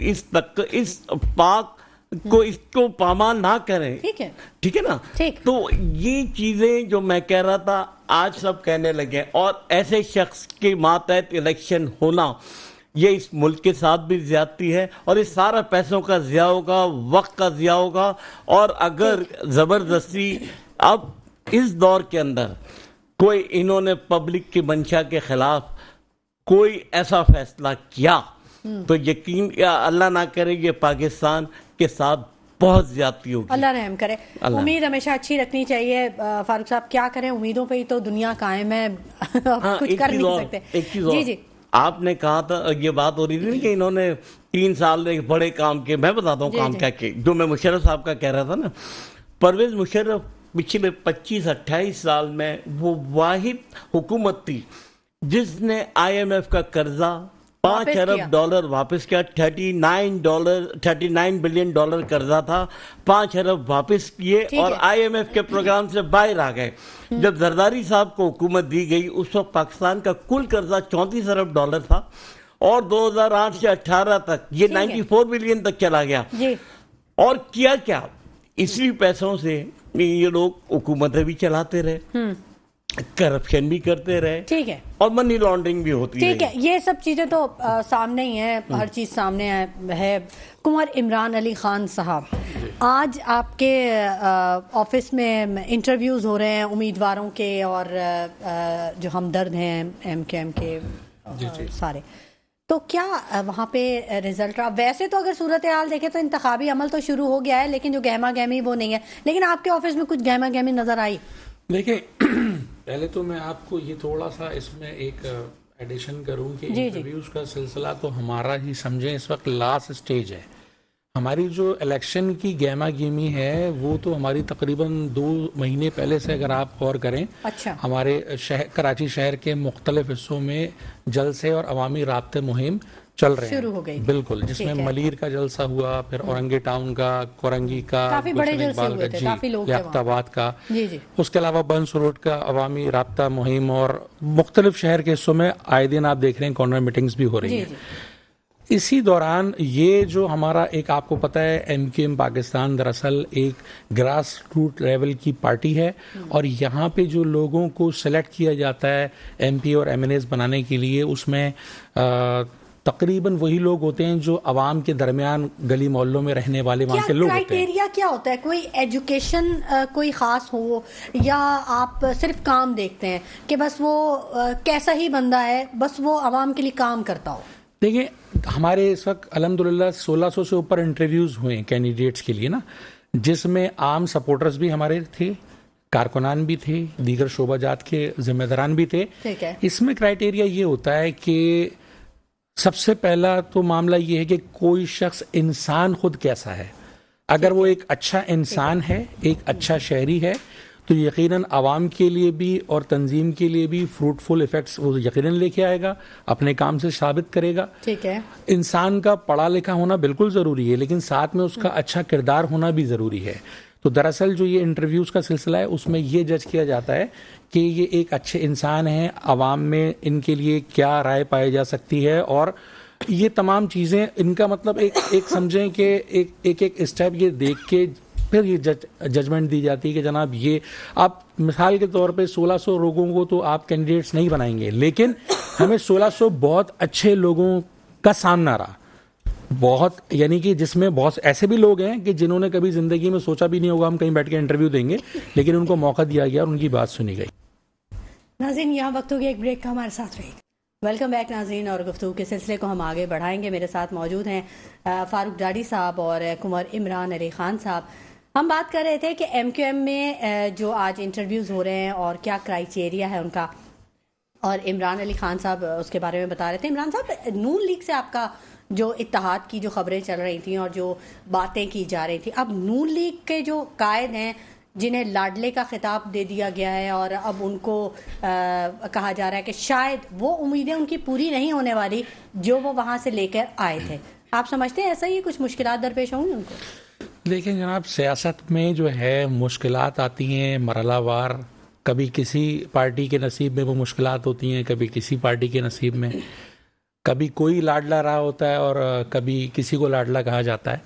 اس پاک کو اس کو پامال نہ کریں. ٹھیک ہے نا. تو یہ چیزیں جو میں کہہ رہا تھا آج سب کہنے لگے, اور ایسے شخص کے ماتحت الیکشن ہونا یہ اس ملک کے ساتھ بھی زیادتی ہے, اور اس سارا پیسوں کا ضیاع ہوگا, وقت کا ضیاع ہوگا. اور اگر زبردستی اب اس دور کے اندر کوئی انہوں نے پبلک کی منشا کے خلاف کوئی ایسا فیصلہ کیا تو یقین اللہ نہ کرے یہ پاکستان کے ساتھ بہت زیادتی ہوگی. اللہ رحم کرے. امید ہمیشہ اچھی رکھنی چاہیے. فاروق صاحب کیا کریں, امیدوں پہ ہی تو دنیا قائم ہے, کچھ کر نہیں سکتے. ایک چیز اور, آپ نے کہا تھا, یہ بات ہو رہی تھی کہ انہوں نے 3 سال ایک بڑے کام کیے. میں بتاتا ہوں کام کیا کیے, جو میں مشرف صاحب کا کہہ رہا تھا نا. پرویز مشرف پچھلے 25-28 سال میں وہ واحد حکومت تھی جس نے IMF کا قرضہ $5 ارب واپس کیا. $39 بلین قرضہ تھا, $5 ارب واپس کیے اور IMF کے پروگرام سے باہر آ گئے. جب زرداری صاحب کو حکومت دی گئی اس وقت پاکستان کا کل قرضہ $34 ارب تھا, اور 2008 سے 18 تک یہ 94 بلین تک چلا گیا. اور کیا اسی پیسوں سے یہ لوگ حکومتیں بھی چلاتے رہے, کرپشن بھی کرتے رہے, ٹھیک ہے, اور منی لانڈرنگ بھی ہوتی ہے. ٹھیک ہے, یہ سب چیزیں تو سامنے ہی ہیں, ہر چیز سامنے ہے. کنور عمران علی خان صاحب, آج آپ کے آفس میں انٹرویوز ہو رہے ہیں امیدواروں کے, اور جو ہمدرد ہیں MKM کے سارے, تو کیا وہاں پہ رزلٹ رہا؟ ویسے تو اگر صورتحال دیکھیں تو انتخابی عمل تو شروع ہو گیا ہے, لیکن جو گہما گہمی وہ نہیں ہے. لیکن آپ کے آفس میں کچھ گہما گہمی نظر آئی؟ دیکھیں, پہلے تو میں آپ کو یہ تھوڑا سا اس میں ایک ایڈیشن کروں کہ انٹرویوز کا سلسلہ تو ہمارا ہی سمجھیں اس وقت لاسٹ سٹیج ہے. ہماری جو الیکشن کی گہما گہمی ہے وہ تو ہماری تقریباً 2 مہینے پہلے سے اگر آپ غور کریں, ہمارے کراچی شہر کے مختلف حصوں میں جلسے اور عوامی رابطے مہم چل رہے ہیں, شروع ہو گئی بالکل, جس میں ملیر کا جلسہ ہوا, پھر اورنگی ٹاؤن کا, کورنگی کا, کافی بڑے جلسے ہوئے تھے, کافی لوگ تھے, لیاقت آباد کا, اس کے علاوہ بنس روڈ کا عوامی رابطہ مہم, اور مختلف شہر کے حصوں میں آئے دن آپ دیکھ رہے ہیں کارنر میٹنگز بھی ہو رہی ہیں. اسی دوران یہ جو ہمارا ایک, آپ کو پتہ ہے MKM پاکستان دراصل ایک گراس روٹ لیول کی پارٹی ہے, اور یہاں پہ جو لوگوں کو سلیکٹ کیا جاتا ہے MP اور MNAs بنانے کے لیے, اس میں تقریباً وہی لوگ ہوتے ہیں جو عوام کے درمیان گلی محلوں میں رہنے والے وہاں کے لوگ ہوتے ہیں. کرائیٹیریا کیا ہوتا ہے؟ کوئی ایجوکیشن کوئی خاص ہو, یا آپ صرف کام دیکھتے ہیں کہ بس وہ کیسا ہی بندہ ہے, بس وہ عوام کے لیے کام کرتا ہو؟ دیکھیں, ہمارے اس وقت الحمدللہ 1600 سے اوپر انٹرویوز ہوئے ہیں کینڈیڈیٹس کے لیے نا, جس میں عام سپورٹرز بھی ہمارے تھے, کارکنان بھی تھے, دیگر شعبہ جات کے ذمہ داران بھی تھے. اس میں کرائیٹیریا یہ ہوتا ہے کہ سب سے پہلا تو معاملہ یہ ہے کہ کوئی شخص انسان خود کیسا ہے. اگر وہ ایک اچھا انسان ہے, ایک اچھا شہری ہے, تو یقیناً عوام کے لیے بھی اور تنظیم کے لیے بھی فروٹفل ایفیکٹس وہ یقیناً لے کے آئے گا, اپنے کام سے ثابت کرے گا. ٹھیک ہے, انسان کا پڑھا لکھا ہونا بالکل ضروری ہے, لیکن ساتھ میں اس کا اچھا کردار ہونا بھی ضروری ہے. تو دراصل جو یہ انٹرویوز کا سلسلہ ہے اس میں یہ جج کیا جاتا ہے کہ یہ ایک اچھے انسان ہیں, عوام میں ان کے لیے کیا رائے پائی جا سکتی ہے, اور یہ تمام چیزیں ان کا مطلب ایک سمجھیں کہ ایک اسٹیپ یہ دیکھ کے پھر یہ ججمنٹ دی جاتی ہے کہ جناب یہ آپ مثال کے طور پہ 1600 لوگوں کو تو آپ کینڈیڈیٹس نہیں بنائیں گے, لیکن ہمیں 1600 بہت اچھے لوگوں کا سامنا رہا, بہت, یعنی کہ جس میں بہت ایسے بھی لوگ ہیں کہ جنہوں نے کبھی زندگی میں سوچا بھی نہیں ہوگا ہم کہیں بیٹھ کے انٹرویو دیں گے, لیکن ان کو موقع دیا گیا اور ان کی بات سنی گئی. ناظرین, یہاں وقت ہو گیا ایک بریک کا, ہمارے ساتھ رہیے. ویلکم بیک ناظرین, اور گفتگو کے سلسلے کو ہم آگے بڑھائیں گے. میرے ساتھ موجود ہیں فاروق ڈاڈی صاحب اور کنور عمران علی خان صاحب. ہم بات کر رہے تھے کہ MKM میں جو آج انٹرویوز ہو رہے ہیں اور کیا کرائیٹیریا ہے ان کا, اور عمران علی خان صاحب اس کے بارے میں بتا رہے تھے. عمران صاحب, نون لیگ سے آپ کا جو اتحاد کی جو خبریں چل رہی تھیں اور جو باتیں کی جا رہی تھیں, اب نون لیگ کے جو قائد ہیں جنہیں لاڈلے کا خطاب دے دیا گیا ہے, اور اب ان کو کہا جا رہا ہے کہ شاید وہ امیدیں ان کی پوری نہیں ہونے والی جو وہ وہاں سے لے کر آئے تھے, آپ سمجھتے ہیں ایسا ہی کچھ مشکلات درپیش ہوں گی ان کو؟ دیکھیں جناب, سیاست میں جو ہے مشکلات آتی ہیں مرحلہ وار, کبھی کسی پارٹی کے نصیب میں وہ مشکلات ہوتی ہیں, کبھی کسی پارٹی کے نصیب میں. کبھی کوئی لاڈلا رہا ہوتا ہے اور کبھی کسی کو لاڈلا کہا جاتا ہے.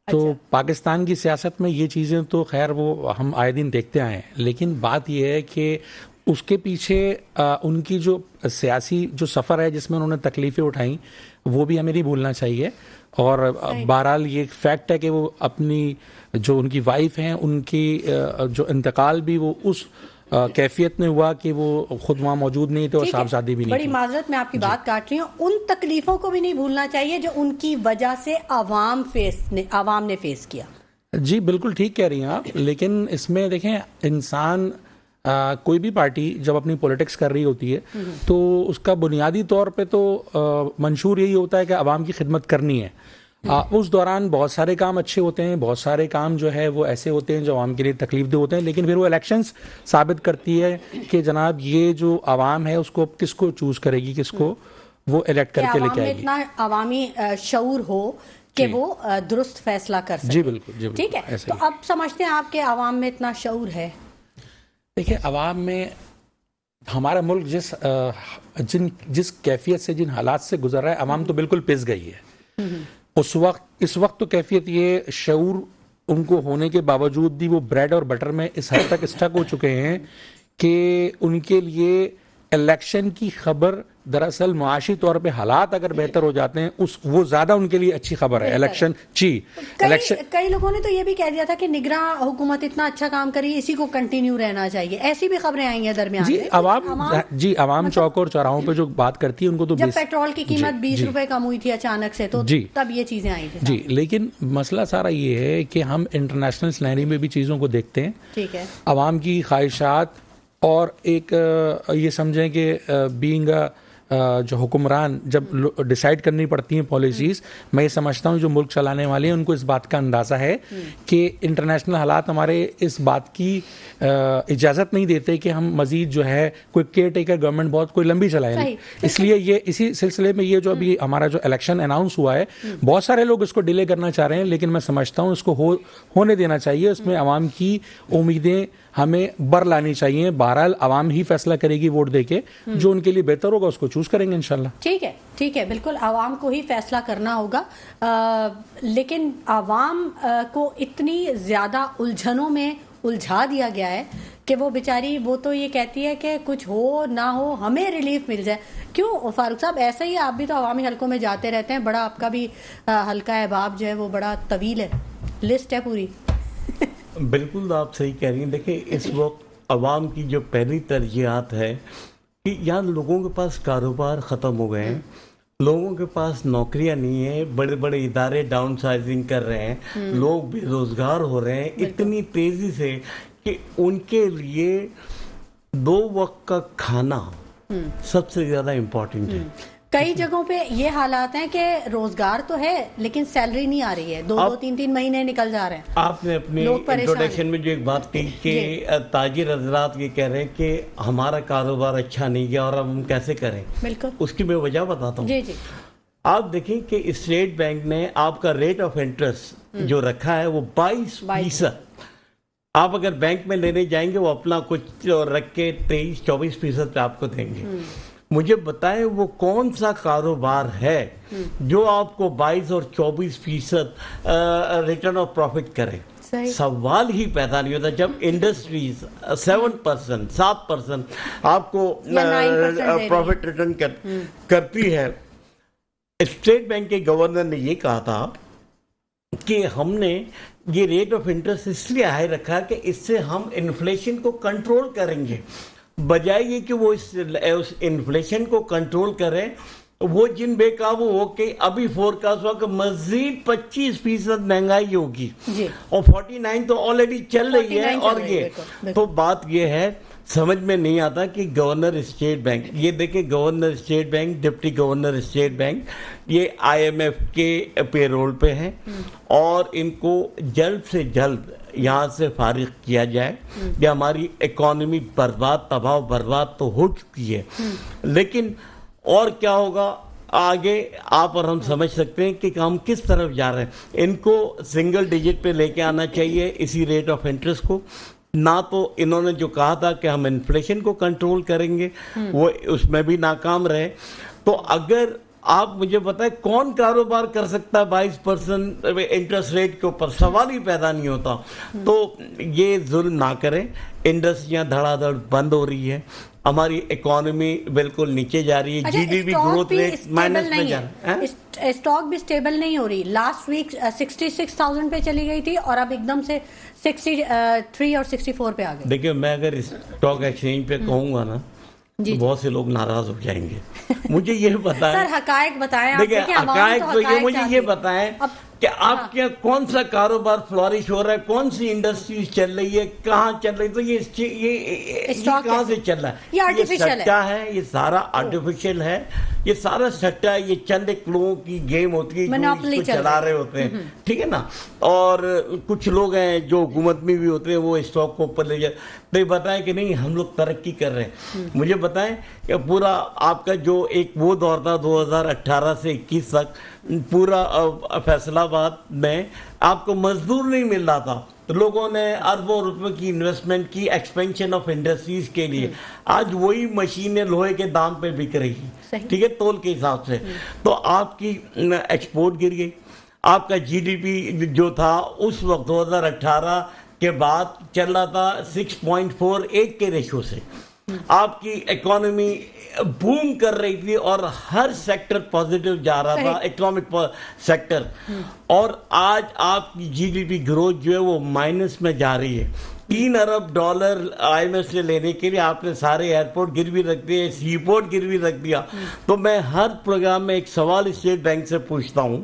تو پاکستان کی سیاست میں یہ چیزیں تو خیر وہ ہم آئے دن دیکھتے آئے ہیں, لیکن بات یہ ہے کہ اس کے پیچھے ان کی جو سیاسی جو سفر ہے جس میں انہوں نے تکلیفیں اٹھائیں وہ بھی ہمیں نہیں بھولنا چاہیے. اور بہرحال یہ فیکٹ ہے کہ وہ اپنی جو ان کی وائف ہیں ان کی جو انتقال بھی وہ اس کیفیت میں ہوا کہ وہ خود وہاں موجود نہیں تھے اور صاحبزادی بھی نہیں بڑی معذرت میں آپ کی بات کاٹ رہی ہوں, ان تکلیفوں کو بھی نہیں بھولنا چاہیے جو ان کی وجہ سے عوام نے فیس کیا. جی بالکل ٹھیک کہہ رہی ہیں آپ, لیکن اس میں دیکھیں انسان کوئی بھی پارٹی جب اپنی پولیٹکس کر رہی ہوتی ہے تو اس کا بنیادی طور پہ تو منشور یہی ہوتا ہے کہ عوام کی خدمت کرنی ہے. اس دوران بہت سارے کام اچھے ہوتے ہیں, بہت سارے کام جو ہے وہ ایسے ہوتے ہیں جو عوام کے لیے تکلیف دہ ہوتے ہیں, لیکن پھر وہ الیکشنز ثابت کرتی ہے کہ جناب یہ جو عوام ہے اس کو کس کو چوز کرے گی, کس کو وہ الیکٹ کر کے لے کے آئے گی. اتنا عوامی شعور ہو کہ وہ درست فیصلہ کر سکے. جی بالکل ٹھیک ہے. تو اب سمجھتے ہیں آپ کے عوام میں اتنا شعور ہے؟ دیکھیں عوام میں ہمارا ملک جس کیفیت سے جن حالات سے گزر رہا ہے عوام تو بالکل پس گئی ہے. اس وقت تو کیفیت یہ شعور ان کو ہونے کے باوجود بھی وہ بریڈ اور بٹر میں اس حد تک اسٹک ہو چکے ہیں کہ ان کے لیے الیکشن کی خبر دراصل معاشی طور پہ حالات اگر بہتر ہو جاتے ہیں وہ زیادہ ان کے لیے اچھی خبر ہے. الیکشن کئی لوگوں نے تو یہ بھی کہہ دیا تھا کہ نگراں حکومت اتنا اچھا کام کری, اسی کو کنٹینیو رہنا چاہیے. ایسی بھی خبریں آئی ہیں درمیان. عوام چوک اور چوراہوں پہ جو بات کرتی ہے ان کو تو جب پیٹرول کی قیمت 20 روپے کم ہوئی تھی اچانک سے تو تب یہ چیزیں آئی تھی. جی لیکن مسئلہ سارا یہ ہے کہ ہم انٹرنیشنل سلینری میں بھی چیزوں کو دیکھتے ہیں. ٹھیک ہے. عوام کی خواہشات اور ایک یہ سمجھیں کہ بینگ جو حکمران جب ڈیسائیڈ کرنی پڑتی ہیں پالیسیز, میں یہ سمجھتا ہوں جو ملک چلانے والے ہیں ان کو اس بات کا اندازہ ہے کہ انٹرنیشنل حالات ہمارے اس بات کی اجازت نہیں دیتے کہ ہم مزید جو ہے کوئی کیئر ٹیکر گورنمنٹ بہت کوئی لمبی چلائے. اس لیے یہ اسی سلسلے میں یہ جو ابھی ہمارا جو الیکشن اناؤنس ہوا ہے بہت سارے لوگ اس کو ڈیلے کرنا چاہ رہے ہیں, لیکن میں سمجھتا ہوں اس کو ہونے دینا چاہیے. اس میں عوام کی امیدیں ہمیں بر لانی چاہیے. بہرحال عوام ہی فیصلہ کرے گی ووٹ دے کے, جو ان کے لیے بہتر ہوگا اس کو چوز کریں گے انشاءاللہ. ٹھیک ہے بالکل عوام کو ہی فیصلہ کرنا ہوگا. لیکن عوام کو اتنی زیادہ الجھنوں میں الجھا دیا گیا ہے کہ وہ بیچاری وہ تو یہ کہتی ہے کہ کچھ ہو نہ ہو ہمیں ریلیف مل جائے. کیوں فاروق صاحب ایسا ہی ہے؟ آپ بھی تو عوامی حلقوں میں جاتے رہتے ہیں, بڑا آپ کا بھی حلقہ احباب جو ہے وہ بڑا طویل ہے, لسٹ ہے پوری. بالکل آپ صحیح کہہ رہی ہیں. دیکھیں اس وقت عوام کی جو پہلی ترجیحات ہے کہ یہاں لوگوں کے پاس کاروبار ختم ہو گئے ہیں, لوگوں کے پاس نوکریاں نہیں ہیں, بڑے بڑے ادارے ڈاؤن سائزنگ کر رہے ہیں, لوگ بے روزگار ہو رہے ہیں اتنی تیزی سے کہ ان کے لیے 2 وقت کا کھانا سب سے زیادہ امپورٹنٹ ہے. کئی جگہوں پہ یہ حالات ہیں کہ روزگار تو ہے لیکن سیلری نہیں آ رہی ہے, 2-3 مہینے نکل جا رہے ہیں. آپ نے اپنے انٹروڈکشن میں جو ایک بات کہی کہ تاجر حضرات یہ کہہ رہے ہیں کہ ہمارا کاروبار اچھا نہیں گیا اور اب ہم کیسے کریں. بالکل اس کی میں وجہ بتاتا ہوں. جی آپ دیکھیں کہ اسٹیٹ بینک نے آپ کا ریٹ آف انٹرسٹ جو رکھا ہے وہ 22%. آپ اگر بینک میں لینے جائیں گے وہ اپنا کچھ رکھ کے 23-24% پہ آپ کو دیں گے. مجھے بتائیں وہ کون سا کاروبار ہے جو آپ کو 22 اور 24% ریٹرن آف پروفٹ کرے. سوال ہی پیدا نہیں ہوتا جب انڈسٹریز 7% آپ کو پروفٹ ریٹرن کرتی ہے. اسٹیٹ بینک کے گورنر نے یہ کہا تھا کہ ہم نے یہ ریٹ آف انٹرسٹ اس لیے ہائی رکھا کہ اس سے ہم انفلیشن کو کنٹرول کریں گے. بجائے یہ کہ وہ اس انفلیشن کو کنٹرول کریں, وہ جن بے قابو ہو کے ابھی فورکاسٹ ہوا کہ مزید 25% مہنگائی ہوگی اور 49 تو آلریڈی چل رہی ہے. اور یہ تو بات یہ ہے سمجھ میں نہیں آتا کہ گورنر اسٹیٹ بینک, یہ دیکھیں governor state bank, deputy governor state bank, یہ IMF کے پے رول پہ ہیں اور ان کو جلد سے جلد یہاں سے فارغ کیا جائے. یہ ہماری اکانومی تباہ و برباد تو ہو چکی ہے, لیکن اور کیا ہوگا آگے آپ اور ہم سمجھ سکتے ہیں کہ ہم کس طرف جا رہے ہیں. ان کو سنگل ڈیجٹ پہ لے کے آنا چاہیے اسی ریٹ آف انٹرسٹ کو. نہ تو انہوں نے جو کہا تھا کہ ہم انفلیشن کو کنٹرول کریں گے وہ اس میں بھی ناکام رہے. تو اگر آپ مجھے بتائیں کون کاروبار کر سکتا ہے 22% انٹرسٹ ریٹ کے اوپر؟ سوال ہی پیدا نہیں ہوتا. تو یہ ظلم نہ کریں. انڈسٹریاں دھڑا دھڑ بند ہو رہی ہے, ہماری اکانومی بالکل نیچے جا رہی ہے, G D P growth rate minus میں جا رہا ہے. اسٹاک بھی اسٹیبل نہیں ہو رہی. لاسٹ ویک 66,000 پہ چلی گئی تھی اور اب ایک دم سے 63 اور 64 پہ آ گئی. دیکھیں میں اگر اسٹاک ایکسچینج پہ کہوں گا نا تو بہت سے لوگ ناراض ہو جائیں گے. مجھے یہ بتائیں سر حقائق بتائیں. دیکھیں حقائق تو یہ مجھے یہ بتائیں کہ آپ کے کون سا کاروبار فلورش ہو رہا ہے, کون سی انڈسٹریز چل رہی ہے, کہاں چل رہی ہے. تو یہ کہاں سے چل رہا ہے؟ یہ سٹا ہے, یہ سارا آرٹیفیشل ہے, یہ سارا سٹا ہے. یہ چند ایک لوگوں کی گیم ہوتی ہے جو اس کو چلا رہے ہوتے ہیں, ٹھیک ہے نا. اور کچھ لوگ ہیں جو حکومت میں بھی ہوتے ہیں, وہ اسٹاک کو اوپر لے جاتے. تو یہ بتائیں کہ نہیں ہم لوگ ترقی کر رہے ہیں. مجھے بتائیں کہ پورا آپ کا جو ایک وہ دور تھا 2018 سے 21 تک, پورا فیصل آباد میں آپ کو مزدور نہیں مل رہا تھا, تو لوگوں نے اربوں روپے کی انویسٹمنٹ کی ایکسپینشن آف انڈسٹریز کے لیے. آج وہی مشینیں لوہے کے دام پہ بک رہی ہیں, ٹھیک ہے, تول کے حساب سے. تو آپ کی ایکسپورٹ گر گئی. آپ کا جی ڈی پی جو تھا اس وقت 2018 کے بعد چل رہا تھا 6.48 کے ریشو سے. آپ کی اکانومی بوم کر رہی تھی اور ہر سیکٹر پازیٹیو جا رہا تھا, اکنامک سیکٹر. اور آج آپ کی جی ڈی پی گروتھ جو ہے وہ مائنس میں جا رہی ہے. $3 ارب آئی ایم ایف سے لینے کے لیے آپ نے سارے ایئرپورٹ گروی رکھ دیے, سی پورٹ گروی رکھ دیا. تو میں ہر پروگرام میں ایک سوال اسٹیٹ بینک سے پوچھتا ہوں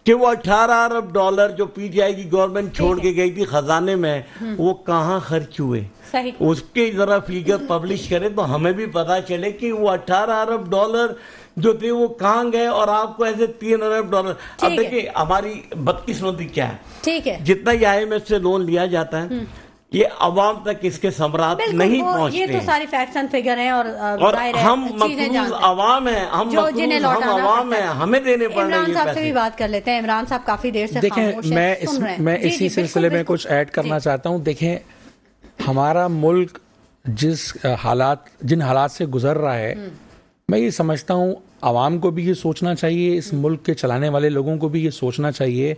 کہ وہ $18 ارب جو پی ٹی آئی کی گورنمنٹ چھوڑ کے گئی تھی خزانے میں, وہ کہاں خرچ ہوئے؟ اس کے ذرا فیگر پبلش کرے تو ہمیں بھی پتا چلے کہ وہ $18 ارب جو تھے وہ کہاں گئے, اور آپ کو ایسے $3 ارب. اب دیکھیں ہماری بدقسمتی کیا ہے, ٹھیک ہے, جتنا یہ آئی ایم ایف سے لون لیا جاتا ہے یہ عوام تک اس کے ثمرات نہیں پہنچتے. یہ تو ساری فیکٹس اینڈ فگر ہیں, اور ہم مقروض عوام ہیں, ہم عوام ہیں, ہمیں دینے پڑ رہے ہیں. عمران صاحب سے بھی بات کر لیتے ہیں. عمران صاحب کافی دیر سے دیکھیں میں اسی سلسلے میں کچھ ایڈ کرنا چاہتا ہوں. دیکھیں ہمارا ملک جن حالات سے گزر رہا ہے, میں یہ سمجھتا ہوں عوام کو بھی یہ سوچنا چاہیے, اس ملک کے چلانے والے لوگوں کو بھی یہ سوچنا چاہیے.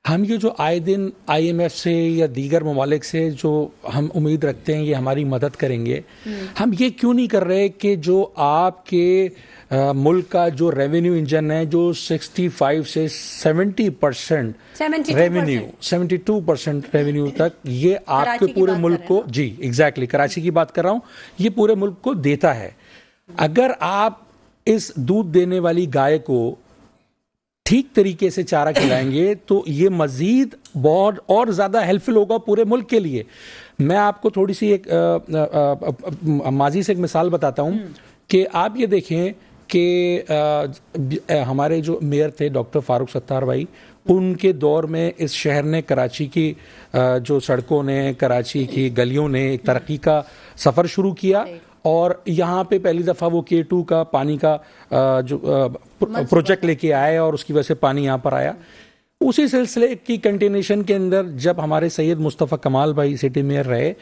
ہم یہ جو آئے دن آئی ایم ایف سے یا دیگر ممالک سے جو ہم امید رکھتے ہیں یہ ہماری مدد کریں گے, ہم یہ کیوں نہیں کر رہے کہ جو آپ کے ملک کا جو ریونیو انجن ہے, جو 65 سے 70% ریونیو, 72% ریونیو تک, یہ آپ کے پورے ملک کو, جی ایگزیکٹلی کراچی کی بات کر رہا ہوں, یہ پورے ملک کو دیتا ہے. اگر آپ اس دودھ دینے والی گائے کو ٹھیک طریقے سے چارہ کھلائیں گے تو یہ مزید بہت اور زیادہ ہیلپ فل ہوگا پورے ملک کے لیے. میں آپ کو تھوڑی سی ایک ماضی سے ایک مثال بتاتا ہوں کہ آپ یہ دیکھیں کہ ہمارے جو میئر تھے ڈاکٹر فاروق ستار بھائی, ان کے دور میں اس شہر نے, کراچی کی جو سڑکوں نے, کراچی کی گلیوں نے ایک ترقی کا سفر شروع کیا, اور یہاں پہ پہلی دفعہ وہ K2 کا پانی کا جو پروجیکٹ لے کے آئے اور اس کی وجہ سے پانی یہاں پر آیا. اسی سلسلے کی کنٹینیوشن کے اندر جب ہمارے سید مصطفیٰ کمال بھائی سٹی میئر رہے,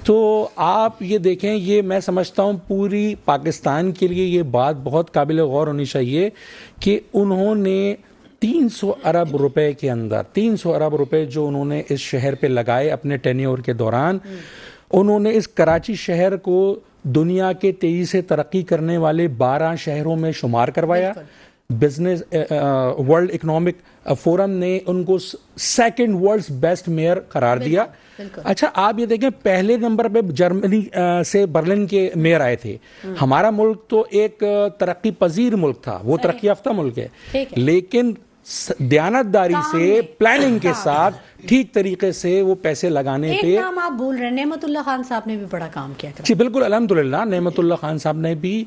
تو آپ یہ دیکھیں, یہ میں سمجھتا ہوں پوری پاکستان کے لیے یہ بات بہت قابل غور ہونی چاہیے کہ انہوں نے 300 ارب روپے کے اندر 300 ارب روپے جو انہوں نے اس شہر پہ لگائے اپنے ٹینیور کے دوران, انہوں نے اس کراچی شہر کو دنیا کے تیزی سے ترقی کرنے والے 12 شہروں میں شمار کروایا. بزنس ورلڈ اکنامک فورم نے ان کو سیکنڈ ورلڈز بیسٹ میئر قرار دیا. اچھا آپ یہ دیکھیں, پہلے نمبر پہ جرمنی سے برلن کے میئر آئے تھے. ہمارا ملک تو ایک ترقی پذیر ملک تھا, وہ ترقی یافتہ ملک ہے, لیکن دیانتداری سے, پلاننگ کے ساتھ, ٹھیک طریقے سے وہ پیسے لگانے پہ. ایک نام آپ بھول رہے ہیں, نعمت اللہ خان صاحب نے بھی بڑا کام کیا. جی بالکل, الحمدللہ نعمت اللہ خان صاحب نے بھی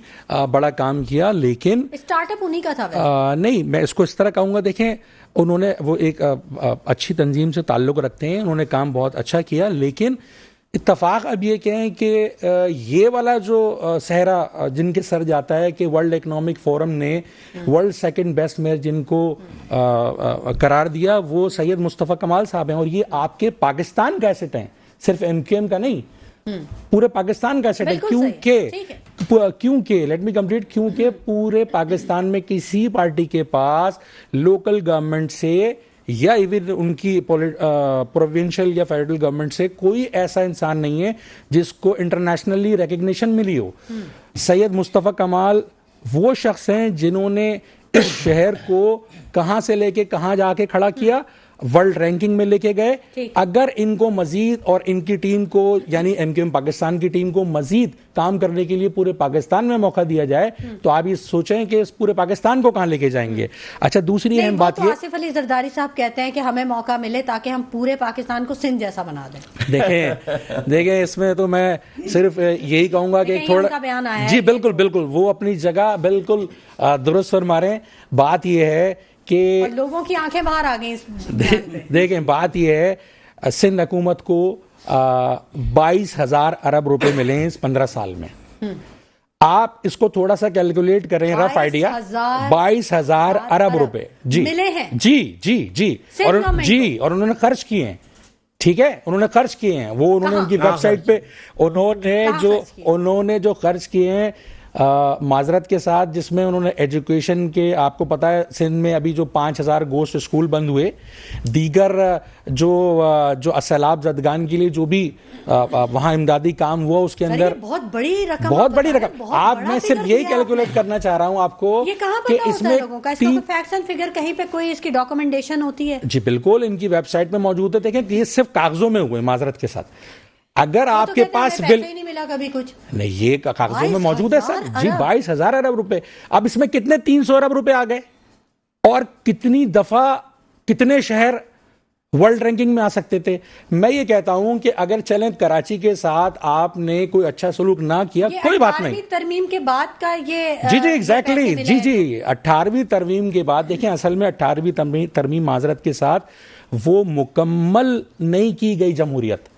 بڑا کام کیا, لیکن اسٹارٹ اپ انہی کا تھا. نہیں, میں اس کو اس طرح کہوں گا, دیکھیں انہوں نے وہ ایک اچھی تنظیم سے تعلق رکھتے ہیں, انہوں نے کام بہت اچھا کیا, لیکن اتفاق اب یہ کہیں کہ یہ والا جو صحرا جن کے سر جاتا ہے کہ ورلڈ اکنامک فورم نے ورلڈ سیکنڈ بیسٹ میئر جن کو قرار دیا, وہ سید مصطفیٰ کمال صاحب ہیں. اور یہ آپ کے پاکستان کا ایسٹ ہیں, صرف MQM کا نہیں, پورے پاکستان کا ایسٹ ہے. کیونکہ لیٹ می کمپلیٹ، کیونکہ پورے پاکستان میں کسی پارٹی کے پاس لوکل گورنمنٹ سے یا ایون ان کی پروونشل یا فیڈرل گورنمنٹ سے کوئی ایسا انسان نہیں ہے جس کو انٹرنیشنلی ریکگنیشن ملی ہو. سید مصطفیٰ کمال وہ شخص ہیں جنہوں نے اس شہر کو کہاں سے لے کے کہاں جا کے کھڑا کیا، ورلڈ رینکنگ میں لے کے گئے. اگر ان کو مزید اور ان کی ٹیم کو یعنی ایم کیو ایم پاکستان کی ٹیم کو مزید کام کرنے کے لیے پورے پاکستان میں موقع دیا جائے تو آپ یہ سوچیں کہ اس پورے پاکستان کو کہاں لے کے جائیں گے. اچھا دوسری اہم بات یہ، آصف علی زرداری صاحب کہتے ہیں کہ ہمیں موقع ملے تاکہ ہم پورے پاکستان کو سندھ جیسا بنا دیں. دیکھیں اس میں تو میں صرف یہی کہوں گا کہ تھوڑا جی بالکل وہ اپنی جگہ بالکل درست فرما رہے ہیں. بات یہ ہے کہ لوگوں کی آنکھیں باہر آ گئیں. دیکھیں بات یہ ہے سندھ حکومت کو 22,000 ارب روپے ملے ہیں اس 15 سال میں. آپ اس کو تھوڑا سا کیلکولیٹ کریں، رف آئیڈیا 22,000 ارب روپے جی ملے ہیں جی اور انہوں نے خرچ کیے ہیں. ٹھیک ہے، انہوں نے خرچ کیے ہیں، وہ انہوں نے ان کی ویب سائٹ پہ انہوں نے جو خرچ کیے ہیں معذرت کے ساتھ، جس میں انہوں نے ایجوکیشن کے، آپ کو پتا ہے سندھ میں ابھی جو 5,000 گوشت اسکول بند ہوئے، دیگر جو سیلاب زدگان کے لیے جو بھی وہاں امدادی کام ہوا اس کے اندر بہت بڑی رقم. آپ میں صرف یہی کیلکولیٹ کرنا چاہ رہا ہوں آپ کو کہ اس میں فیکٹس اینڈ فگر کہیں پہ کوئی اس کی ڈاکومنٹیشن ہوتی ہے. جی بالکل، ان کی ویب سائٹ پہ موجود ہے. دیکھیں کہ یہ صرف کاغذوں میں ہوئے، معذرت کے ساتھ. اگر آپ کے پاس نہیں ملا کبھی کچھ نہیں، یہ کاغذوں میں موجود ہے سر جی. 22,000 ارب روپے. اب اس میں کتنے 300 ارب روپے آ گئے، اور کتنی دفعہ کتنے شہر ورلڈ رینکنگ میں آ سکتے تھے. میں یہ کہتا ہوں کہ اگر چلیں کراچی کے ساتھ آپ نے کوئی اچھا سلوک نہ کیا، کوئی بات نہیں. 18ویں ترمیم کے بعد کا یہ جی ایگزیکٹلی جی 18ویں ترمیم کے بعد. دیکھیں اصل میں 18ویں ترمیم معذرت کے ساتھ وہ مکمل نہیں کی گئی جمہوریت.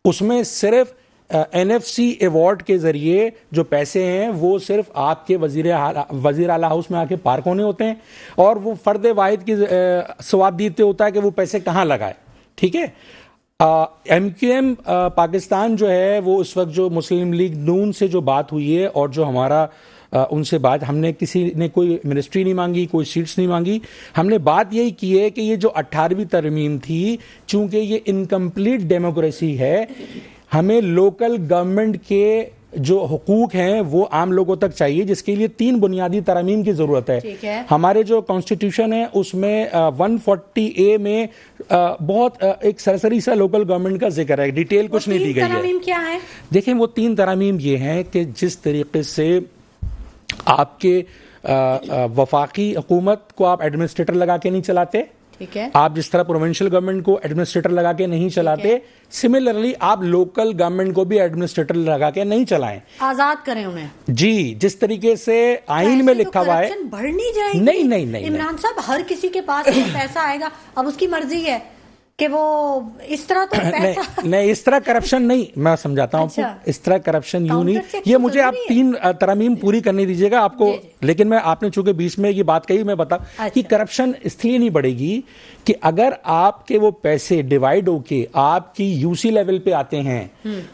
اس میں صرف NFC ایوارڈ کے ذریعے جو پیسے ہیں وہ صرف آپ کے وزیر اعلیٰ ہاؤس میں آ کے پارک ہونے ہوتے ہیں، اور وہ فرد واحد کی ثواب دیتے ہوتا ہے کہ وہ پیسے کہاں لگائے. ٹھیک ہے، MQM پاکستان جو ہے وہ اس وقت جو مسلم لیگ نون سے جو بات ہوئی ہے اور جو ہمارا ان سے بات، ہم نے کسی نے کوئی منسٹری نہیں مانگی، کوئی سیٹس نہیں مانگی. ہم نے بات یہی کی ہے کہ یہ جو 18ویں ترمیم تھی، چونکہ یہ انکمپلیٹ ڈیموکریسی ہے، ہمیں لوکل گورنمنٹ کے جو حقوق ہیں وہ عام لوگوں تک چاہیے، جس کے لیے 3 بنیادی ترامیم کی ضرورت ہے. ہمارے جو کانسٹیٹیوشن ہے اس میں 140A میں بہت ایک سرسری سا لوکل گورنمنٹ کا ذکر ہے، ڈیٹیل کچھ نہیں دی گئی ہے. ترامیم کیا ہے؟ دیکھیں وہ 3 ترامیم یہ ہیں کہ جس طریقے سے آپ کے وفاقی حکومت کو آپ ایڈمنسٹریٹر لگا کے نہیں چلاتے، آپ جس طرح پروونشل گورنمنٹ کو ایڈمنسٹریٹر لگا کے نہیں چلاتے، سملرلی آپ لوکل گورنمنٹ کو بھی ایڈمنسٹریٹر لگا کے نہیں چلائیں، آزاد کریں انہیں. جی جس طریقے سے آئین میں لکھا ہوا ہے. بڑھنی جائے گی. نہیں عمران صاحب، ہر کسی کے پاس پیسہ آئے گا، اب اس کی مرضی ہے کہ وہ اس طرح تو نہیں، اس طرح کرپشن نہیں. میں سمجھاتا ہوں اس طرح کرپشن یوں نہیں. یہ مجھے آپ 3 ترامیم پوری کرنے دیجیے گا آپ کو. لیکن میں آپ نے چونکہ بیچ میں یہ بات کہی، میں بتا کہ کرپشن اس لیے نہیں بڑھے گی کہ اگر آپ کے وہ پیسے ڈیوائیڈ ہو کے آپ کی UC لیول پہ آتے ہیں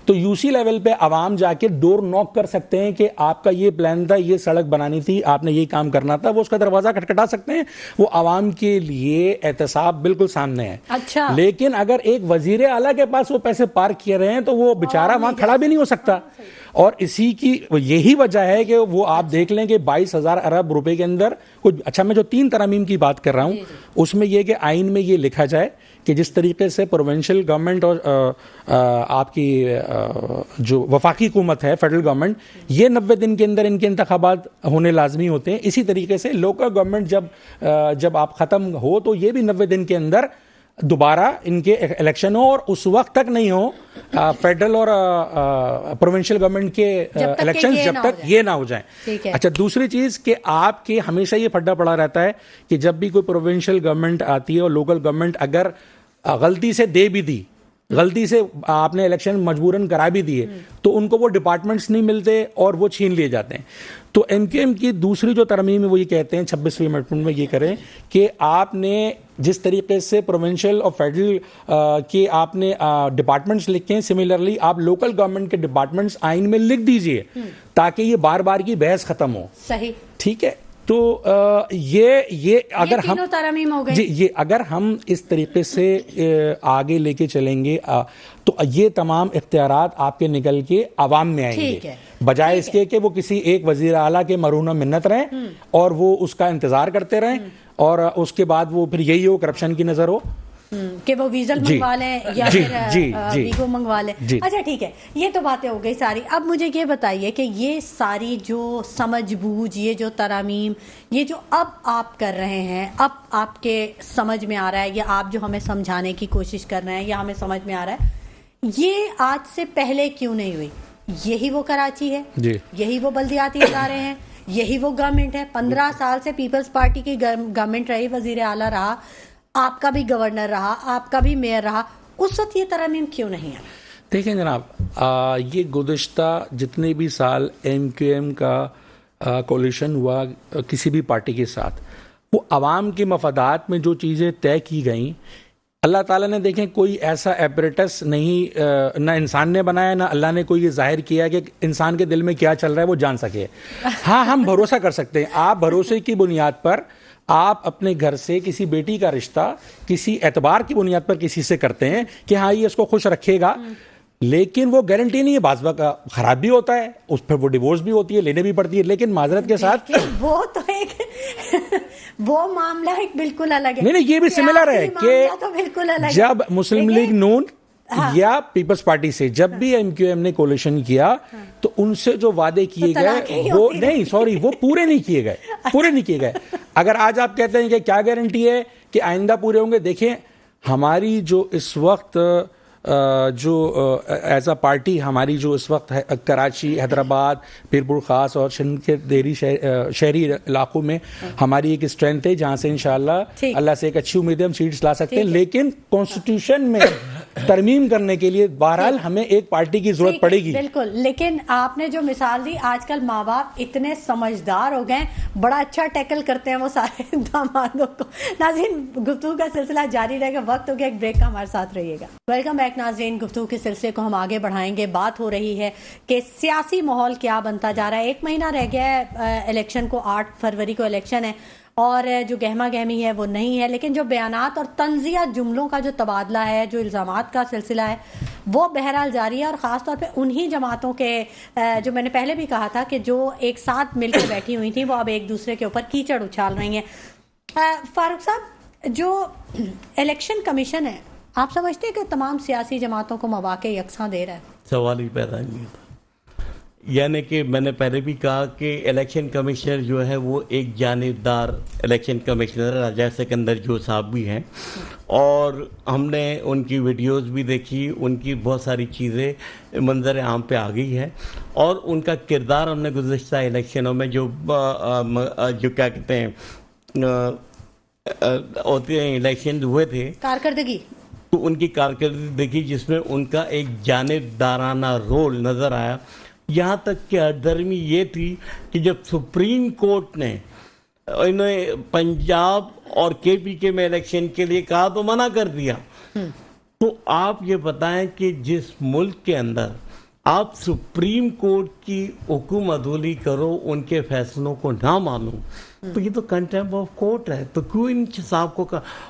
تو UC لیول پہ عوام جا کے ڈور نوک کر سکتے ہیں کہ آپ کا یہ پلان تھا، یہ سڑک بنانی تھی، آپ نے یہ کام کرنا تھا، وہ اس کا دروازہ کھٹکھٹا سکتے ہیں. وہ عوام کے لیے احتساب بالکل سامنے ہے. اچھا، لیکن اگر ایک وزیر اعلیٰ کے پاس وہ پیسے پارک کیے رہے ہیں تو وہ بیچارہ وہاں کھڑا بھی نہیں ہو سکتا. اور اسی کی یہی وجہ ہے کہ وہ آپ دیکھ لیں کہ 22,000 ارب روپے کے اندر کچھ. اچھا، میں جو 3 ترامیم کی بات کر رہا ہوں اس میں یہ کہ آئین میں یہ لکھا جائے کہ جس طریقے سے پروونشل گورنمنٹ اور آپ کی جو وفاقی حکومت ہے فیڈرل گورنمنٹ، یہ 90 دن کے اندر ان کے انتخابات ہونے لازمی ہوتے ہیں. اسی طریقے سے لوکل گورنمنٹ جب آپ ختم ہو تو یہ بھی 90 دن کے اندر دوبارہ ان کے الیکشن ہو، اور اس وقت تک نہیں ہو فیڈرل اور پروونشل گورنمنٹ کے الیکشن جب تک یہ نہ ہو جائیں. اچھا، دوسری چیز کہ آپ کے ہمیشہ یہ پھڈا پڑا رہتا ہے کہ جب بھی کوئی پروونشل گورنمنٹ آتی ہے اور لوکل گورنمنٹ اگر غلطی سے دے بھی دی غلطی سے آپ نے الیکشن مجبوراً کرا بھی دیے تو ان کو وہ ڈپارٹمنٹس نہیں ملتے اور وہ چھین لیے جاتے ہیں. تو ایم کیو ایم کی دوسری جو ترمیم ہے وہ یہ کہتے ہیں 26ویں امینڈمنٹ میں یہ کریں کہ آپ نے جس طریقے سے پروونشل اور فیڈرل کے آپ نے ڈپارٹمنٹس لکھے ہیں, سملرلی آپ لوکل گورنمنٹ کے ڈپارٹمنٹس آئین میں لکھ دیجئے تاکہ یہ بار بار کی بحث ختم ہو. صحیح, ٹھیک ہے. تو یہ اگر ہم ترمیم ہو گئی, جی یہ اگر ہم اس طریقے سے آگے لے کے چلیں گے تو یہ تمام اختیارات آپ کے نکل کے عوام میں آئیں گے, بجائے اس کے کہ وہ کسی ایک وزیر اعلیٰ کے مرہون منت رہیں اور وہ اس کا انتظار کرتے رہیں اور اس کے بعد وہ پھر یہی ہو کرپشن کی نظر ہو کہ وہ ویزل منگوا لیں یا پھر ویگو منگوا لیں. اچھا ٹھیک ہے, یہ تو باتیں ہو گئی ساری. اب مجھے یہ بتائیے کہ یہ ساری جو سمجھ بوجھ, یہ جو ترامیم, یہ جو اب آپ کر رہے ہیں, اب آپ کے سمجھ میں آ رہا ہے, یا آپ جو ہمیں سمجھانے کی کوشش کر رہے ہیں یا ہمیں سمجھ میں آ رہا ہے, یہ آج سے پہلے کیوں نہیں ہوئی؟ یہی وہ کراچی ہے, یہی وہ بلدیاتی ادارے ہیں, یہی وہ گورنمنٹ ہے. 15 سال سے پیپلز پارٹی کی گورنمنٹ رہی, وزیر اعلیٰ رہا, آپ کا بھی گورنر رہا, آپ کا بھی میئر رہا, اس وقت یہ ترمیم کیوں نہیں ہے؟ دیکھیں جناب, یہ گزشتہ جتنے بھی سال ایم کیو ایم کا کولیشن ہوا کسی بھی پارٹی کے ساتھ, وہ عوام کے مفادات میں جو چیزیں طے کی گئیں, اللہ تعالیٰ نے دیکھیں کوئی ایسا ایپریٹس نہیں, نہ انسان نے بنایا نہ اللہ نے کوئی یہ ظاہر کیا کہ انسان کے دل میں کیا چل رہا ہے وہ جان سکے. ہاں ہم بھروسہ کر سکتے ہیں, آپ بھروسے کی بنیاد پر آپ اپنے گھر سے کسی بیٹی کا رشتہ کسی اعتبار کی بنیاد پر کسی سے کرتے ہیں کہ ہاں یہ اس کو خوش رکھے گا, لیکن وہ گارنٹی نہیں ہے, بعض وقت خراب بھی ہوتا ہے, اس پھر وہ ڈیورس بھی ہوتی ہے, لینے بھی پڑتی ہے, لیکن معذرت کے ساتھ وہ تو ایک وہ معاملہ ایک بالکل الگ ہے. نہیں یہ بھی سملر ہے کہ جب مسلم لیگ نون یا پیپلز پارٹی سے جب بھی ایم کیو ایم نے کولیشن کیا تو ان سے جو وعدے کیے گئے وہ نہیں, سوری, وہ پورے نہیں کیے گئے. اگر آج آپ کہتے ہیں کہ کیا گارنٹی ہے کہ آئندہ پورے ہوں گے, دیکھیں ہماری جو اس وقت جو ایز اے پارٹی ہماری جو اس وقت کراچی, حیدرآباد, پیر پورخاص اور سندھ کے دیہی شہری علاقوں میں ہماری ایک اسٹرینتھ ہے جہاں سے انشاءاللہ اللہ سے ایک اچھی امید ہے ہم سیٹس لا سکتے ہیں, لیکن کانسٹیٹیوشن میں ترمیم کرنے کے لیے بہرحال ہمیں ایک پارٹی کی ضرورت پڑے گی. بالکل, لیکن آپ نے جو مثال دی, آج کل ماں باپ اتنے سمجھدار ہو گئے, بڑا اچھا ٹیکل کرتے ہیں وہ سارے دامادوں کو. ناظرین, گفتگو کا سلسلہ جاری رہے گا, وقت ہو گیا ایک بریک کا, ہمارے ساتھ رہیے گا. ویلکم بیک ناظرین, گفتگو کے سلسلے کو ہم آگے بڑھائیں گے. بات ہو رہی ہے کہ سیاسی ماحول کیا بنتا جا رہا ہے. 1 مہینہ رہ گیا ہے الیکشن کو, 8 فروری کو الیکشن ہے, اور جو گہما گہمی ہے وہ نہیں ہے, لیکن جو بیانات اور طنزیہ جملوں کا جو تبادلہ ہے, جو الزامات کا سلسلہ ہے, وہ بہرحال جاری ہے. اور خاص طور پہ انہی جماعتوں کے جو میں نے پہلے بھی کہا تھا کہ جو ایک ساتھ مل کے بیٹھی ہوئی تھیں, وہ اب ایک دوسرے کے اوپر کیچڑ اچھال رہی ہیں. فاروق صاحب, جو الیکشن کمیشن ہے, آپ سمجھتے ہیں کہ تمام سیاسی جماعتوں کو مواقع یکساں دے رہا ہے؟ سوال ہی پیدا نہیں ہوتا. یعنی کہ میں نے پہلے بھی کہا کہ الیکشن کمشنر جو ہے وہ ایک جانبدار الیکشن کمشنر راجہ سکندر جو صاحب بھی ہیں, اور ہم نے ان کی ویڈیوز بھی دیکھی, ان کی بہت ساری چیزیں منظر عام پہ آ گئی ہیں, اور ان کا کردار ہم نے گزشتہ الیکشنوں میں جو کیا کہتے ہیں ہوتے ہیں الیکشن ہوئے تھے, کارکردگی, تو ان کی کارکردگی دیکھی جس میں ان کا ایک جانبدارانہ رول نظر آیا. یہاں تک کہ درمی یہ تھی کہ جب سپریم کورٹ نے انہیں پنجاب اور کے پی کے میں الیکشن کے لیے کہا تو منع کر دیا. تو آپ یہ بتائیں کہ جس ملک کے اندر آپ سپریم کورٹ کی حکم عدولی کرو, ان کے فیصلوں کو نہ مانو, تو یہ تو کنٹیمپٹ آف کورٹ ہے. تو کیوں ان صاحب کو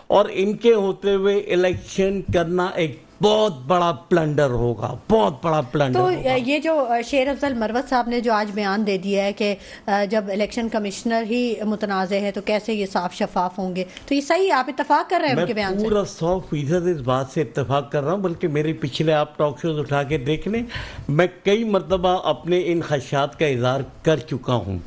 اور ان کے ہوتے ہوئے الیکشن کرنا ایک بہت بڑا پلنڈر ہوگا, بہت بڑا پلنڈر ہوگا. تو یہ جو شیر افضل مروت صاحب نے جو آج بیان دے دیا ہے کہ جب الیکشن کمشنر ہی متنازع ہے تو کیسے یہ صاف شفاف ہوں گے, تو یہ صحیح, آپ اتفاق کر رہے ہیں ان کے بیان سے؟ میں پورا 100% اس بات سے اتفاق کر رہا ہوں, بلکہ میرے پچھلے آپ ٹاک شوز اٹھا کے دیکھ لیں, میں کئی مرتبہ اپنے ان خدشات کا اظہار کر چکا ہوں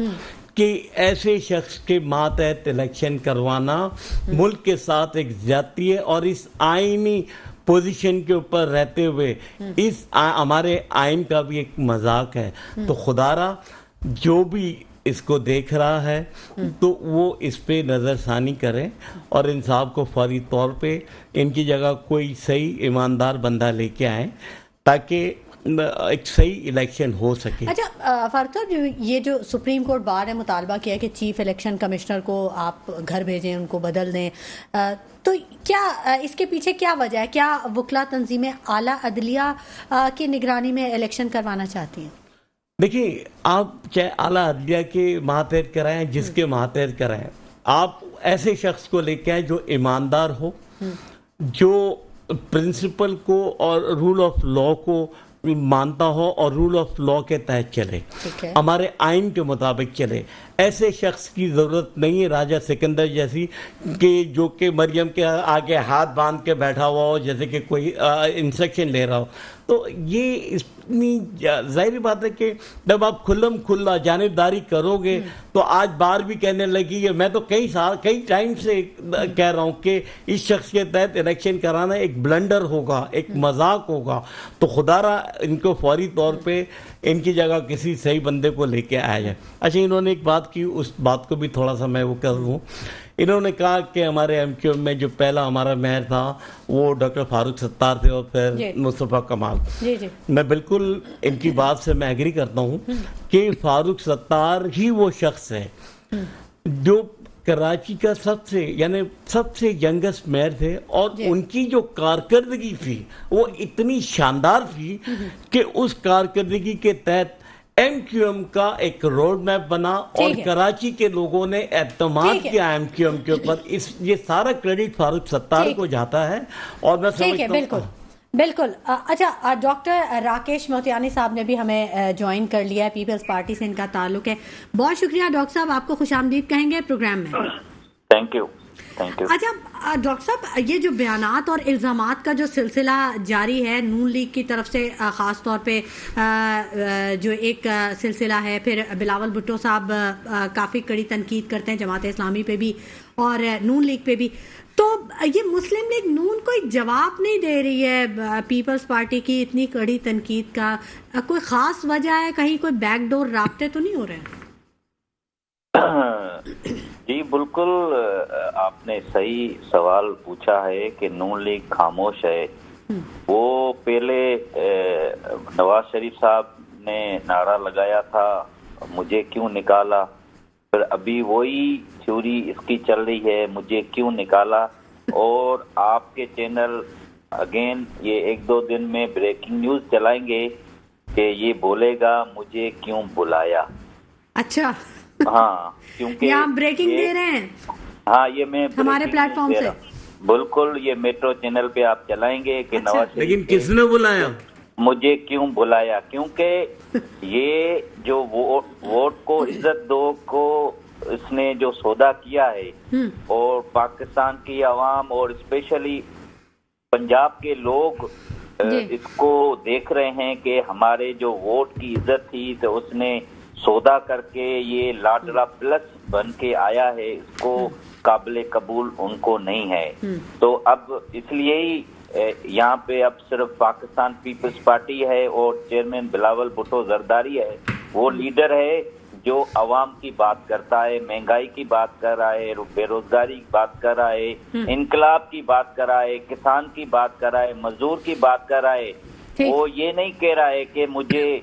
کہ ایسے شخص کے ماتحت الیکشن کروانا ملک کے ساتھ ایک زیادتی ہے, اور اس آئینی پوزیشن کے اوپر رہتے ہوئے اس ہمارے آئین کا بھی ایک مذاق ہے. تو خدا را جو بھی اس کو دیکھ رہا ہے تو وہ اس پہ نظر ثانی کریں اور انصاف کو فوری طور پہ ان کی جگہ کوئی صحیح ایماندار بندہ لے کے آئیں تاکہ ایک صحیح الیکشن ہو سکے. اچھا فاروق صاحب، یہ جو سپریم کورٹ بار نے مطالبہ کیا کہ چیف الیکشن کمشنر کو آپ گھر بھیجیں، ان کو بدل دیں، تو کیا اس کے پیچھے کیا وجہ ہے؟ کیا وکلا تنظیمیں اعلیٰ عدلیہ کی نگرانی میں الیکشن کروانا چاہتی ہیں؟ دیکھیے، آپ چاہے اعلیٰ عدلیہ کے ماتحت کرائیں، جس کے ماتحت کرائیں، آپ ایسے شخص کو لے کے آئیں جو ایماندار ہو، جو پرنسپل کو اور رول آف لا کو مانتا ہو اور رول آف لا کے تحت چلے، ہمارے آئین کے مطابق چلے. ایسے شخص کی ضرورت نہیں ہے راجہ سکندر جیسی کہ جو کہ مریم کے آگے ہاتھ باندھ کے بیٹھا ہوا ہو جیسے کہ کوئی انسٹرکشن لے رہا ہو. تو یہ اتنی ظاہری بات ہے کہ جب آپ کھلم کھلا جانبداری کرو گے تو آج بار بھی کہنے لگی ہے، میں تو کئی ٹائم سے کہہ رہا ہوں کہ اس شخص کے تحت الیکشن کرانا ایک بلنڈر ہوگا، ایک مذاق ہوگا. تو خدا را ان کو فوری طور پہ ان کی جگہ کسی صحیح بندے کو لے کے آیا جائے. اچھا، انہوں نے ایک بات کی، اس بات کو بھی تھوڑا سا میں وہ کر دوں. انہوں نے کہا کہ ہمارے ایم کیو ایم میں جو پہلا ہمارا میئر تھا وہ ڈاکٹر فاروق ستار تھے اور پھر مصطفیٰ کمال. میں بالکل ان کی بات سے میں ایگری کرتا ہوں کہ فاروق ستار ہی وہ شخص ہے جو کراچی کا سب سے ینگسٹ میئر تھے اور ان کی جو کارکردگی تھی وہ اتنی شاندار تھی کہ اس کارکردگی کے تحت ایم کیو ایم کا ایک روڈ میپ بنا اور کراچی کے لوگوں نے اعتماد کیا ایم کیو ایم کے اوپر. یہ سارا کریڈٹ فاروق ستار کو جاتا ہے اور میں سمجھتا ہوں. بالکل. اچھا، ڈاکٹر راکیش موتیانی صاحب نے بھی ہمیں جوائن کر لیا ہے، پیپلز پارٹی سے ان کا تعلق ہے. بہت شکریہ ڈاکٹر صاحب، آپ کو خوش آمدید کہیں گے پروگرام میں. Thank you. اچھا ڈاکٹر صاحب، یہ جو بیانات اور الزامات کا جو سلسلہ جاری ہے نون لیگ کی طرف سے، خاص طور پہ جو ایک سلسلہ ہے، پھر بلاول بھٹو صاحب کافی کڑی تنقید کرتے ہیں جماعت اسلامی پہ بھی اور نون لیگ پہ بھی، تو یہ مسلم لیگ نون کوئی جواب نہیں دے رہی ہے پیپلز پارٹی کی اتنی کڑی تنقید کا. کوئی خاص وجہ ہے؟ کہیں کوئی بیک ڈور رابطے تو نہیں ہو رہے ہیں؟ جی بالکل، آپ نے صحیح سوال پوچھا ہے کہ نون لیگ خاموش ہے. وہ پہلے نواز شریف صاحب نے نعرہ لگایا تھا مجھے کیوں نکالا، پھر ابھی وہی تھیوری اس کی چل رہی ہے مجھے کیوں نکالا. اور آپ کے چینل اگین یہ 1-2 دن میں بریکنگ نیوز چلائیں گے کہ یہ بولے گا مجھے کیوں بلایا. اچھا، ہاں، کیونکہ ہم بریکنگ دے رہے ہیں. ہاں، یہ میں ہمارے پلیٹ فارم سے بالکل یہ میٹرو چینل پہ آپ چلائیں گے کہ نواز شریف لیکن کس نے بلایا، مجھے کیوں بلایا. کیونکہ یہ جو ووٹ کو عزت دو کو اس نے جو سودا کیا ہے اور پاکستان کی عوام اور اسپیشلی پنجاب کے لوگ اس کو دیکھ رہے ہیں کہ ہمارے جو ووٹ کی عزت تھی تو اس نے سودا کر کے یہ لاڈلا پلس بن کے آیا ہے، اس کو قابل قبول ان کو نہیں ہے. تو اب اس لیے ہی یہاں پہ اب صرف پاکستان پیپلز پارٹی ہے اور چیئرمین بلاول بھٹو زرداری ہے، وہ لیڈر ہے جو عوام کی بات کرتا ہے، مہنگائی کی بات کر رہا ہے، بے روزگاری کی بات کر رہا ہے، انقلاب کی بات کر رہا ہے، کسان کی بات کر رہا ہے، مزدور کی بات کر رہا ہے. وہ یہ نہیں کہہ رہا ہے کہ مجھے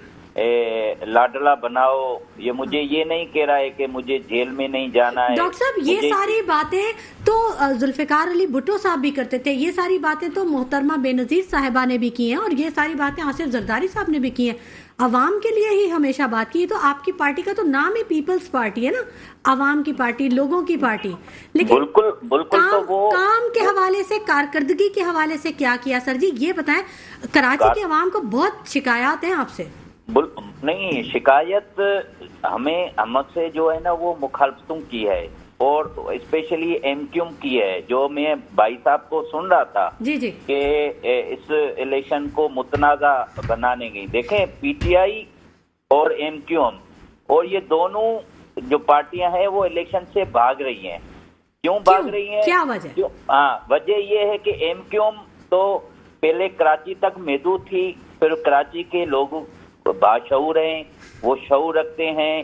لاڈلا بناؤ، یہ مجھے یہ نہیں کہہ رہا ہے کہ مجھے جیل میں نہیں جانا ہے. ڈاکٹر صاحب، یہ ساری باتیں تو ذوالفقار علی بھٹو صاحب بھی کرتے تھے، یہ ساری باتیں تو محترمہ بے نظیر صاحبہ نے بھی کی ہیں، اور یہ ساری باتیں آصف زرداری صاحب نے بھی کی ہیں. عوام کے لیے ہی ہمیشہ بات کی. تو آپ کی پارٹی کا تو نام ہی پیپلز پارٹی ہے نا، عوام کی پارٹی، لوگوں کی پارٹی. لیکن کام کے حوالے سے، کارکردگی کے حوالے سے کیا کیا سر جی؟ یہ بتائیں. کراچی کے عوام کو بہت شکایات ہیں آپ سے. نہیں، شکایت ہم سے جو ہے نا وہ مخالفتوں کی ہے اور اسپیشلی ایم کیو ایم کی ہے. جو میں بھائی صاحب کو سن رہا تھا کہ اس الیکشن کو متنازع بنانے کی، دیکھیں پی ٹی آئی اور ایم کیو ایم اور یہ دونوں جو پارٹیاں ہیں وہ الیکشن سے بھاگ رہی ہیں. کیوں بھاگ رہی ہیں؟ کیا وجہ؟ وجہ یہ ہے کہ ایم کیو ایم تو پہلے کراچی تک محدود تھی، پھر کراچی کے لوگ باشعور ہیں، وہ شعور رکھتے ہیں،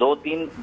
2-3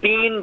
3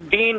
3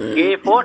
K4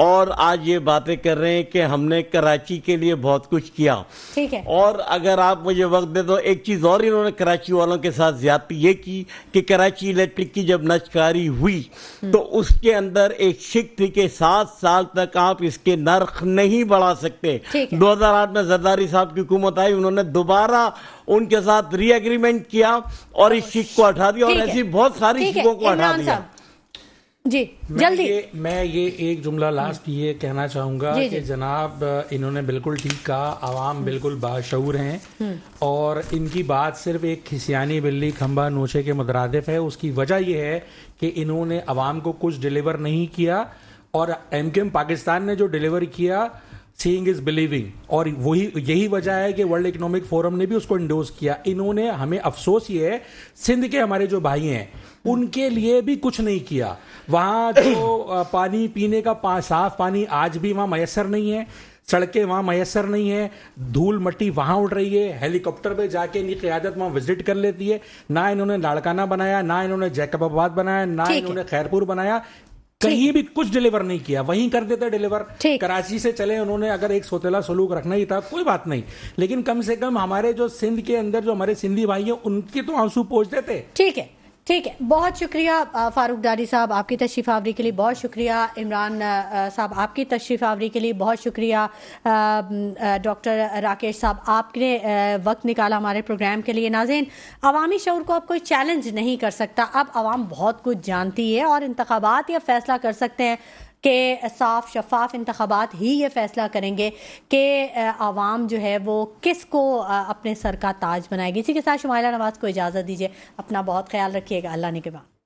اور آج یہ باتیں کر رہے ہیں کہ ہم نے کراچی کے لیے بہت کچھ کیا. ٹھیک ہے. اور اگر آپ مجھے وقت دے دو ایک چیز اور انہوں نے کراچی والوں کے ساتھ زیادتی یہ کی کہ کراچی الیکٹرک کی جب نجکاری ہوئی تو اس کے اندر ایک شک تھی کہ 7 سال تک آپ اس کے نرخ نہیں بڑھا سکتے. 2008 میں زرداری صاحب کی حکومت آئی, انہوں نے دوبارہ ان کے ساتھ ری ایگریمنٹ کیا اور اس شک کو ہٹا دیا, اور ایسی بہت ساری شکوں کو ہٹا دیا. جی جلدی میں یہ ایک جملہ لاسٹ یہ کہنا چاہوں گا کہ جناب انہوں نے بالکل ٹھیک کہا, عوام بالکل باشعور ہیں اور ان کی بات صرف ایک کھسیانی بلی کھمبا نوچے کے مترادف ہے. اس کی وجہ یہ ہے کہ انہوں نے عوام کو کچھ ڈیلیور نہیں کیا, اور ایم کیو ایم پاکستان نے جو ڈیلیور کیا سیئنگ از بلیونگ, اور یہی وجہ ہے کہ ورلڈ اکنامک فورم نے بھی اس کو انڈوز کیا. انہوں نے, ہمیں افسوس یہ ہے سندھ کے ہمارے جو بھائی ہیں ان کے لیے بھی کچھ نہیں کیا. وہاں جو پانی پینے کا صاف پانی آج بھی وہاں میسر نہیں ہے, سڑکیں وہاں میسر نہیں ہیں, دھول مٹی وہاں اڑ رہی ہے. ہیلی کاپٹر پہ جا کے ان کی قیادت وہاں وزٹ کر لیتی ہے. نہ انہوں نے لاڑکانہ بنایا, نہ انہوں نے جیکب آباد بنایا, نہ انہوں نے خیرپور بنایا, کہیں بھی کچھ ڈیلیور نہیں کیا. وہیں کر دیتے ڈیلیور. کراچی سے چلے, انہوں نے اگر ایک سوتیلا سلوک رکھنا ہی تھا کوئی بات نہیں, لیکن کم سے کم ہمارے جو سندھ کے اندر جو ہمارے سندھی بھائی ہیں ان کے تو آنسو پوچھ دیتے. ٹھیک ہے, ٹھیک ہے. بہت شکریہ فاروق ڈاری صاحب, آپ کی تشریف آوری کے لیے بہت شکریہ. عمران صاحب آپ کی تشریف آوری کے لیے بہت شکریہ. ڈاکٹر راکیش صاحب آپ نے وقت نکالا ہمارے پروگرام کے لیے. ناظرین, عوامی شعور کو اب کوئی چیلنج نہیں کر سکتا. اب عوام بہت کچھ جانتی ہے اور انتخابات یہ فیصلہ کر سکتے ہیں کہ صاف شفاف انتخابات ہی یہ فیصلہ کریں گے کہ عوام جو ہے وہ کس کو اپنے سر کا تاج بنائے گی. اسی کے ساتھ شمائلہ نواز کو اجازت دیجیے. اپنا بہت خیال رکھیے گا. اللہ نگہبان.